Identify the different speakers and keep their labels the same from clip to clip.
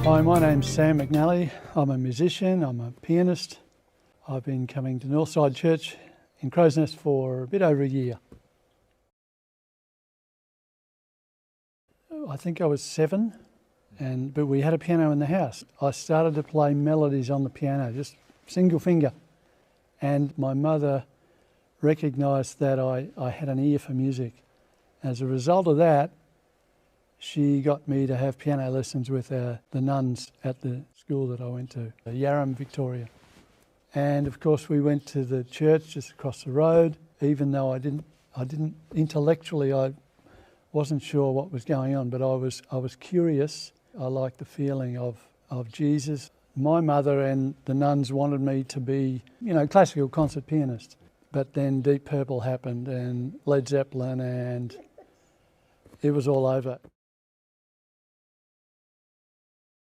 Speaker 1: Hi, my name's Sam McNally. I'm a musician, I'm a pianist. I've been coming to Northside Church in Crow's Nest for a bit over a year. I think I was 7, but we had a piano in the house. I started to play melodies on the piano, just single finger. And my mother recognised that I had an ear for music. As a result of that, she got me to have piano lessons with the nuns at the school that I went to, Yarram, Victoria. And of course we went to the church just across the road, even though I didn't intellectually, I wasn't sure what was going on, but I was curious. I liked the feeling of Jesus. My mother and the nuns wanted me to be, classical concert pianist. But then Deep Purple happened and Led Zeppelin, and it was all over.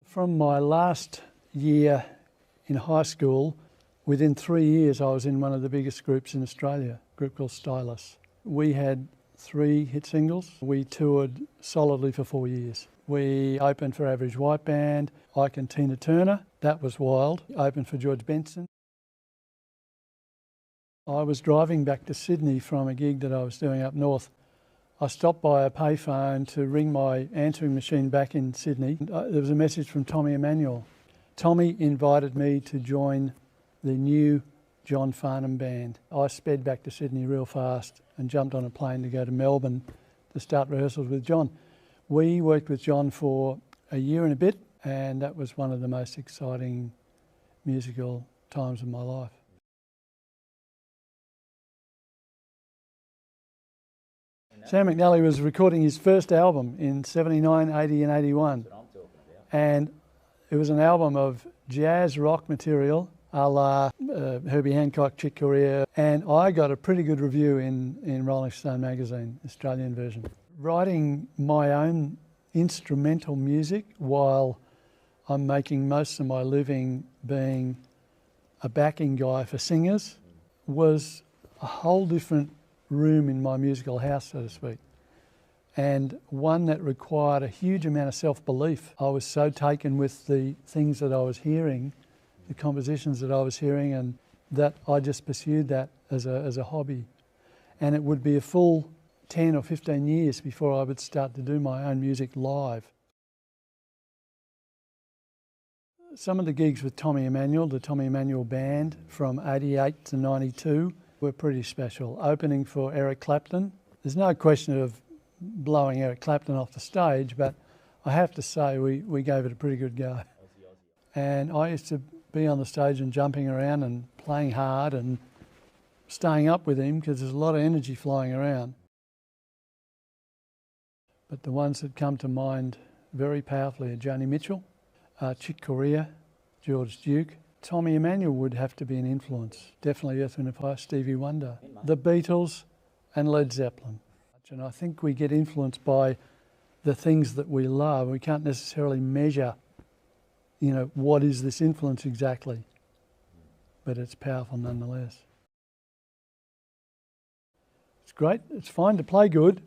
Speaker 1: From my last year in high school, within 3 years I was in one of the biggest groups in Australia, a group called Stylus. We had 3 hit singles. We toured solidly for 4 years. We opened for Average White Band, Ike and Tina Turner. That was wild. Opened for George Benson. I was driving back to Sydney from a gig that I was doing up north. I stopped by a payphone to ring my answering machine back in Sydney. There was a message from Tommy Emmanuel. Tommy invited me to join the new John Farnham band. I sped back to Sydney real fast and jumped on a plane to go to Melbourne to start rehearsals with John. We worked with John for a year and a bit, and that was one of the most exciting musical times of my life. Sam McNally was recording his first album in 79, 80 and 81. And it was an album of jazz rock material, a la Herbie Hancock, Chick Corea. And I got a pretty good review in Rolling Stone magazine, Australian version. Writing my own instrumental music while I'm making most of my living being a backing guy for singers was a whole different room in my musical house, so to speak, and one that required a huge amount of self-belief. I was so taken with the things that I was hearing, the compositions that I was hearing, and that I just pursued that as a hobby. And it would be a full 10 or 15 years before I would start to do my own music live. Some of the gigs with Tommy Emmanuel, the Tommy Emmanuel Band, from 88 to 92, were pretty special. Opening for Eric Clapton. There's no question of blowing Eric Clapton off the stage, but I have to say we gave it a pretty good go. And I used to be on the stage and jumping around and playing hard and staying up with him because there's a lot of energy flying around. But the ones that come to mind very powerfully are Joni Mitchell, Chick Corea, George Duke. Tommy Emmanuel would have to be an influence. Definitely Earth, Wind & Fire, Stevie Wonder, the Beatles and Led Zeppelin. And I think we get influenced by the things that we love. We can't necessarily measure, what is this influence exactly, but it's powerful nonetheless. It's great, it's fine to play good.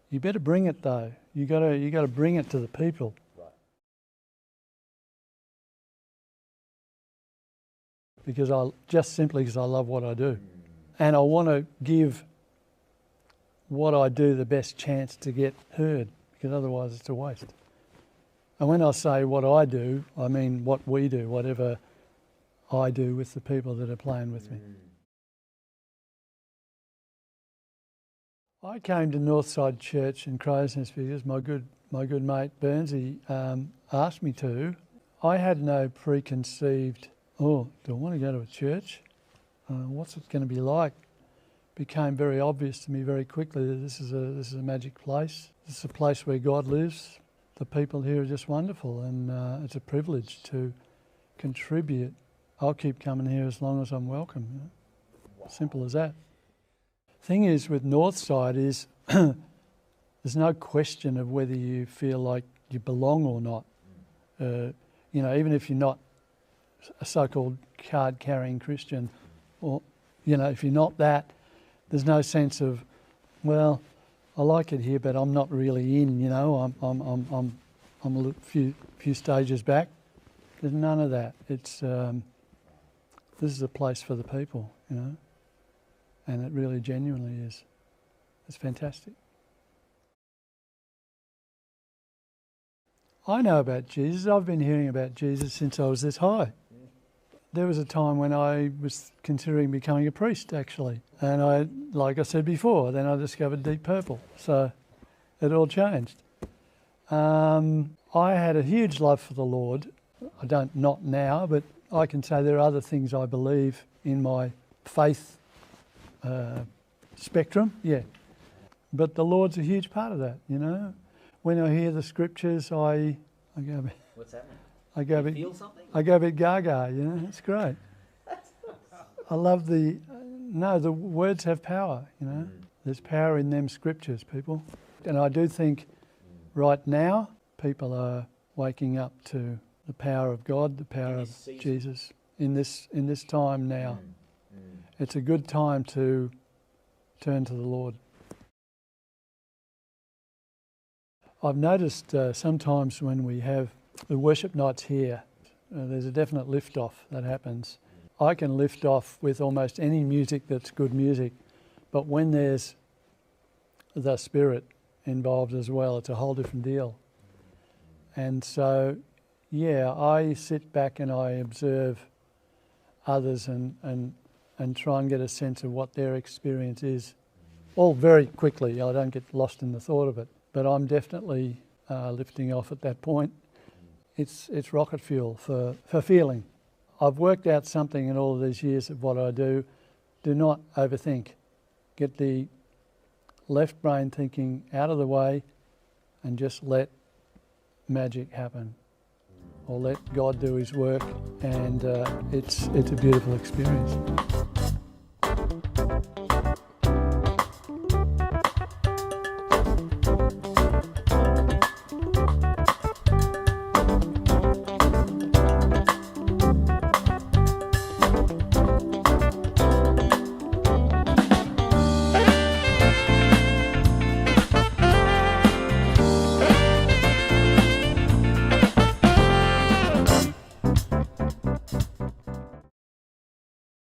Speaker 1: You better bring it though. You gotta bring it to the people. Because I love what I do. And I want to give what I do the best chance to get heard, because otherwise it's a waste. And when I say what I do, I mean what we do, whatever I do with the people that are playing with me. I came to Northside Church in Crow's Nest because my good mate Burnsy asked me to. I had no preconceived, do I want to go to a church? What's it going to be like? Became very obvious to me very quickly that this is a magic place. This is a place where God lives. The people here are just wonderful, and it's a privilege to contribute. I'll keep coming here as long as I'm welcome. Wow. Simple as that. Thing is with Northside is there's no question of whether you feel like you belong or not. Even if you're not a so-called card-carrying Christian, or if you're not that, there's no sense of, well, I like it here, but I'm not really in. I'm a few stages back. There's none of that. It's this is a place for the people, you know, and it really genuinely is. It's fantastic. I know about Jesus. I've been hearing about Jesus since I was this high. There was a time when I was considering becoming a priest, actually. And I, like I said before, then I discovered Deep Purple. So it all changed. I had a huge love for the Lord. I don't, not now, but I can say there are other things I believe in my faith spectrum, yeah. But the Lord's a huge part of that, you know. When I hear the scriptures, I go a bit...
Speaker 2: What's that mean?
Speaker 1: I go a bit,
Speaker 2: feel something?
Speaker 1: I go a bit gaga, you know. It's great. I love the words have power, you know. There's power in them scriptures, people. And I do think right now people are waking up to the power of God, the power of Jesus in this time now. It's a good time to turn to the Lord. I've noticed sometimes when we have the worship nights here, there's a definite lift-off that happens. I can lift off with almost any music that's good music, but when there's the Spirit involved as well, it's a whole different deal. And so, yeah, I sit back and I observe others and try and get a sense of what their experience is. All very quickly, I don't get lost in the thought of it, but I'm definitely lifting off at that point. It's rocket fuel for feeling. I've worked out something in all of these years of what I do. Do not overthink. Get the left brain thinking out of the way and just let magic happen, or let God do his work, and it's a beautiful experience.